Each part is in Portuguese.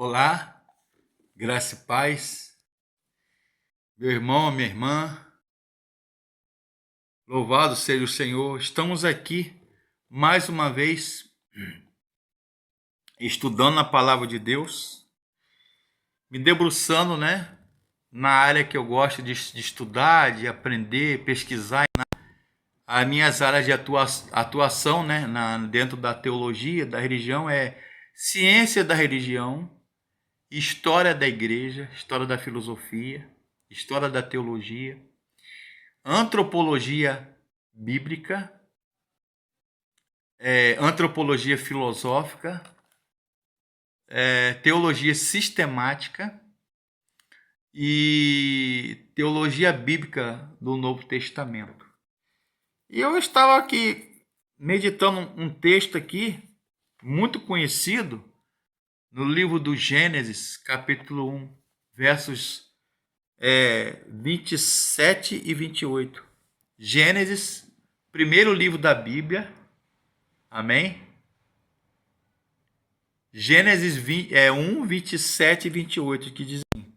Olá, graça e paz, meu irmão, minha irmã, louvado seja o Senhor. Estamos aqui mais uma vez estudando a palavra de Deus, me debruçando, na área que eu gosto de estudar, de aprender, pesquisar, as minhas áreas de atuação, dentro da teologia, da religião, é ciência da religião, história da igreja, história da filosofia, história da teologia, antropologia bíblica, antropologia filosófica, teologia sistemática e teologia bíblica do Novo Testamento. E eu estava aqui meditando um texto aqui, muito conhecido, no livro do Gênesis, capítulo 1, versos 27 e 28. Gênesis, primeiro livro da Bíblia, amém? Gênesis 1, 27 e 28, que diz assim,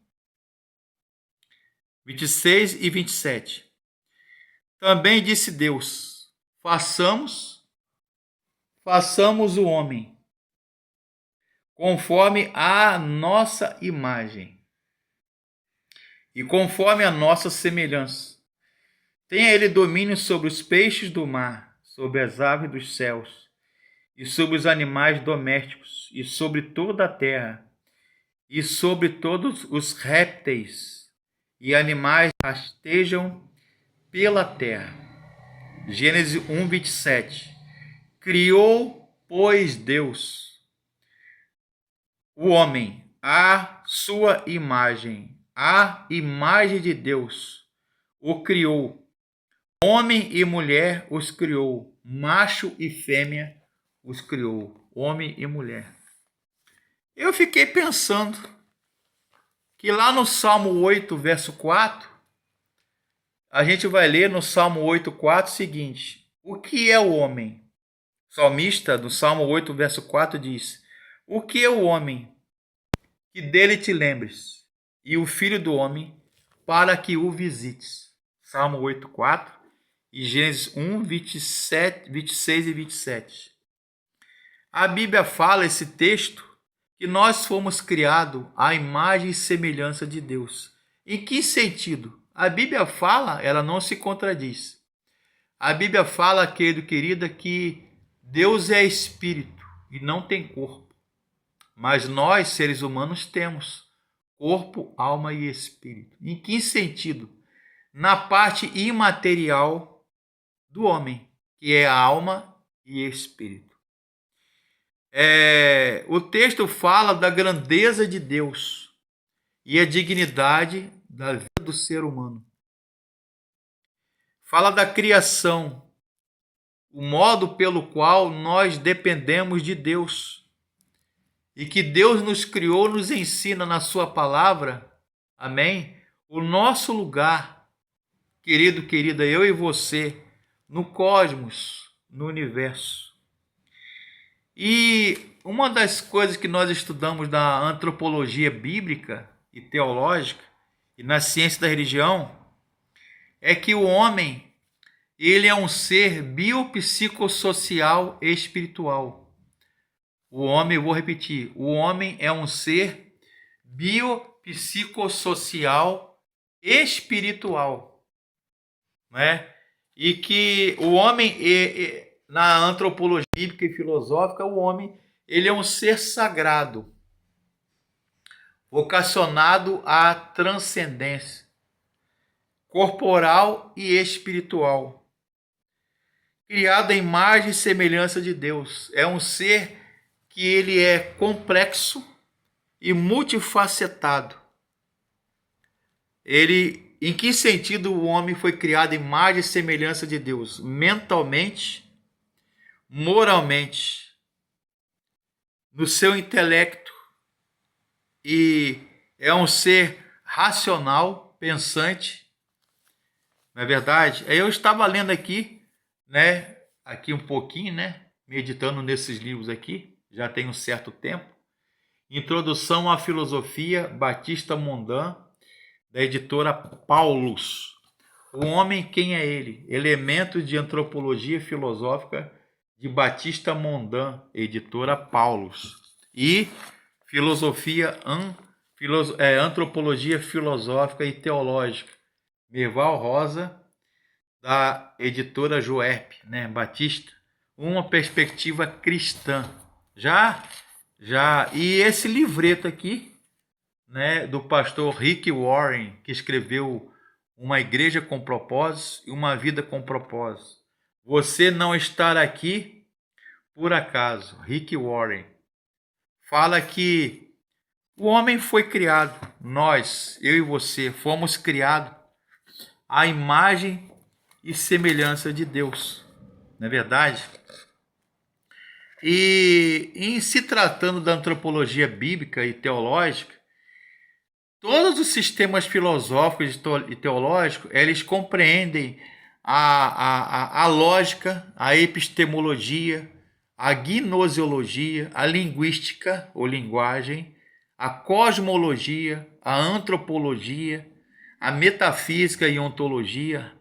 26 e 27. Também disse Deus, façamos o homem, conforme a nossa imagem e conforme a nossa semelhança. Tenha ele domínio sobre os peixes do mar, sobre as aves dos céus, e sobre os animais domésticos, e sobre toda a terra, e sobre todos os répteis e animais que rastejam pela terra. Gênesis 1, 27. Criou, pois, Deus o homem à sua imagem, a imagem de Deus o criou. Homem e mulher os criou, macho e fêmea os criou, homem e mulher. Eu fiquei pensando que lá no Salmo 8, verso 4, a gente vai ler no Salmo 8, 4 o seguinte: o que é o homem? O salmista do Salmo 8, verso 4 diz: o que é o homem? Que dele te lembres, e o filho do homem, para que o visites. Salmo 8, 4 e Gênesis 1, 27, 26 e 27. A Bíblia fala, esse texto, que nós fomos criados à imagem e semelhança de Deus. Em que sentido? A Bíblia fala, ela não se contradiz. A Bíblia fala, querido, querida, que Deus é espírito e não tem corpo. Mas nós, seres humanos, temos corpo, alma e espírito. Em que sentido? Na parte imaterial do homem, que é a alma e espírito. O texto fala da grandeza de Deus e a dignidade da vida do ser humano. Fala da criação, o modo pelo qual nós dependemos de Deus. E que Deus nos criou, nos ensina na sua palavra, amém? O nosso lugar, querido, querida, eu e você, no cosmos, no universo. E uma das coisas que nós estudamos na antropologia bíblica e teológica e na ciência da religião é que o homem, ele é um ser biopsicossocial e espiritual. O homem, eu vou repetir, o homem é um ser biopsicossocial e espiritual, né? E que o homem, na antropologia bíblica e filosófica, o homem, ele é um ser sagrado, vocacionado à transcendência corporal e espiritual, criado à imagem e semelhança de Deus. É um ser que ele é complexo e multifacetado. Em que sentido o homem foi criado à imagem e semelhança de Deus? Mentalmente, moralmente, no seu intelecto, e é um ser racional, pensante, não é verdade? Eu estava lendo aqui, aqui um pouquinho, meditando nesses livros aqui, já tem um certo tempo. Introdução à Filosofia Batista Mondan, da editora Paulus. O Homem, Quem é Ele? Elementos de Antropologia Filosófica, de Batista Mondan, editora Paulus. E Antropologia Filosófica e Teológica, Merval Rosa, da editora Joerp, né, Batista, uma perspectiva cristã. Já, e esse livreto aqui, né, do pastor Rick Warren, que escreveu Uma Igreja com Propósitos e Uma Vida com Propósitos. Você não estar aqui por acaso. Rick Warren fala que o homem foi criado, nós, eu e você, fomos criados à imagem e semelhança de Deus, não é verdade? E em se tratando da antropologia bíblica e teológica, todos os sistemas filosóficos e teológicos, eles compreendem a lógica, a epistemologia, a gnoseologia, a linguística ou linguagem, a cosmologia, a antropologia, a metafísica e ontologia,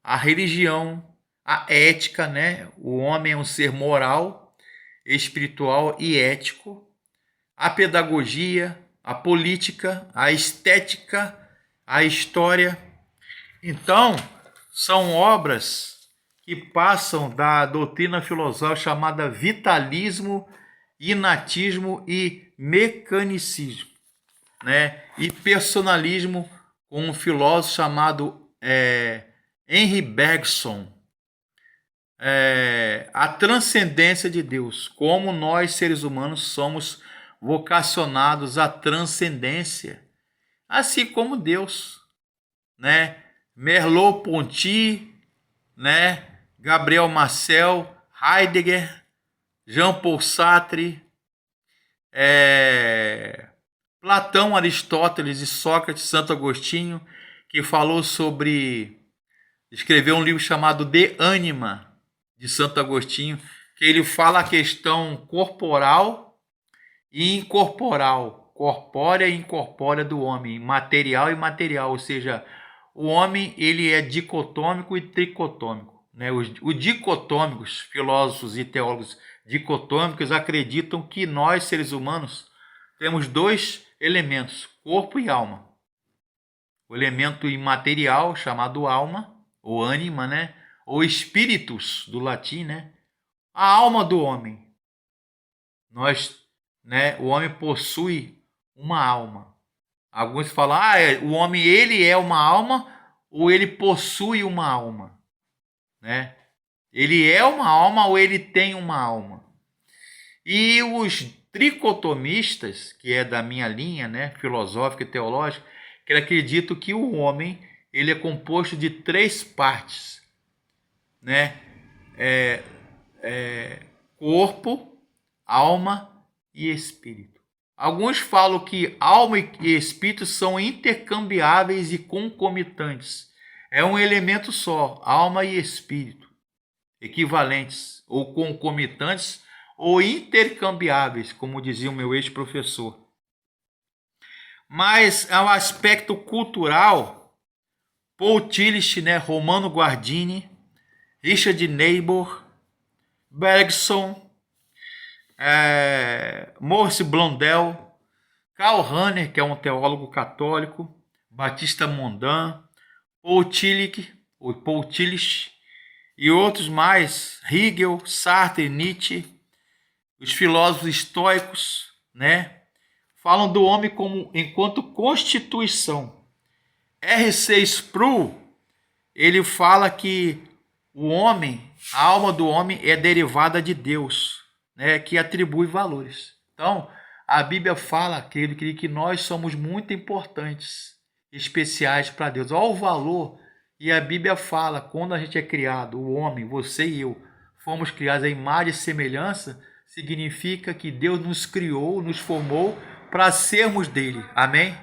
a religião, a ética, né? O homem é um ser moral, espiritual e ético, a pedagogia, a política, a estética, a história. Então, são obras que passam da doutrina filosófica chamada vitalismo, inatismo e mecanicismo, né? E personalismo, com um filósofo chamado Henry Bergson. A transcendência de Deus, como nós seres humanos somos vocacionados à transcendência, assim como Deus, né? Merleau-Ponty, né? Gabriel Marcel, Heidegger, Jean-Paul Sartre, Platão, Aristóteles e Sócrates, Santo Agostinho, que escreveu um livro chamado De Anima, de Santo Agostinho, que ele fala a questão corporal e incorporal, corpórea e incorpórea do homem, material e imaterial, ou seja, o homem ele é dicotômico e tricotômico, né? Os dicotômicos, filósofos e teólogos dicotômicos, acreditam que nós, seres humanos, temos dois elementos, corpo e alma. O elemento imaterial, chamado alma, ou ânima, né? Ou espíritus, do latim, né? A alma do homem. O homem possui uma alma. Alguns falam, o homem ele é uma alma ou ele possui uma alma, né? Ele é uma alma ou ele tem uma alma. E os tricotomistas, que é da minha linha, né, filosófica e teológica, que acreditam que o homem ele é composto de três partes, né? Corpo, alma e espírito. Alguns falam que alma e espírito são intercambiáveis e concomitantes. É um elemento só, alma e espírito, equivalentes ou concomitantes ou intercambiáveis, como dizia o meu ex-professor. Mas ao aspecto cultural, Paul Tillich, né, Romano Guardini, Richard Niebuhr, Bergson, Maurice Blondel, Karl Rahner, que é um teólogo católico, Batista Mondan, Paul Tillich e outros mais, Hegel, Sartre, Nietzsche, os filósofos estoicos, né, falam do homem enquanto constituição. R.C. Sproul, ele fala que o homem, a alma do homem é derivada de Deus, né, que atribui valores. Então, a Bíblia fala que nós somos muito importantes, especiais para Deus. Olha o valor, e a Bíblia fala, quando a gente é criado, o homem, você e eu, fomos criados à imagem e semelhança, significa que Deus nos criou, nos formou para sermos dele. Amém?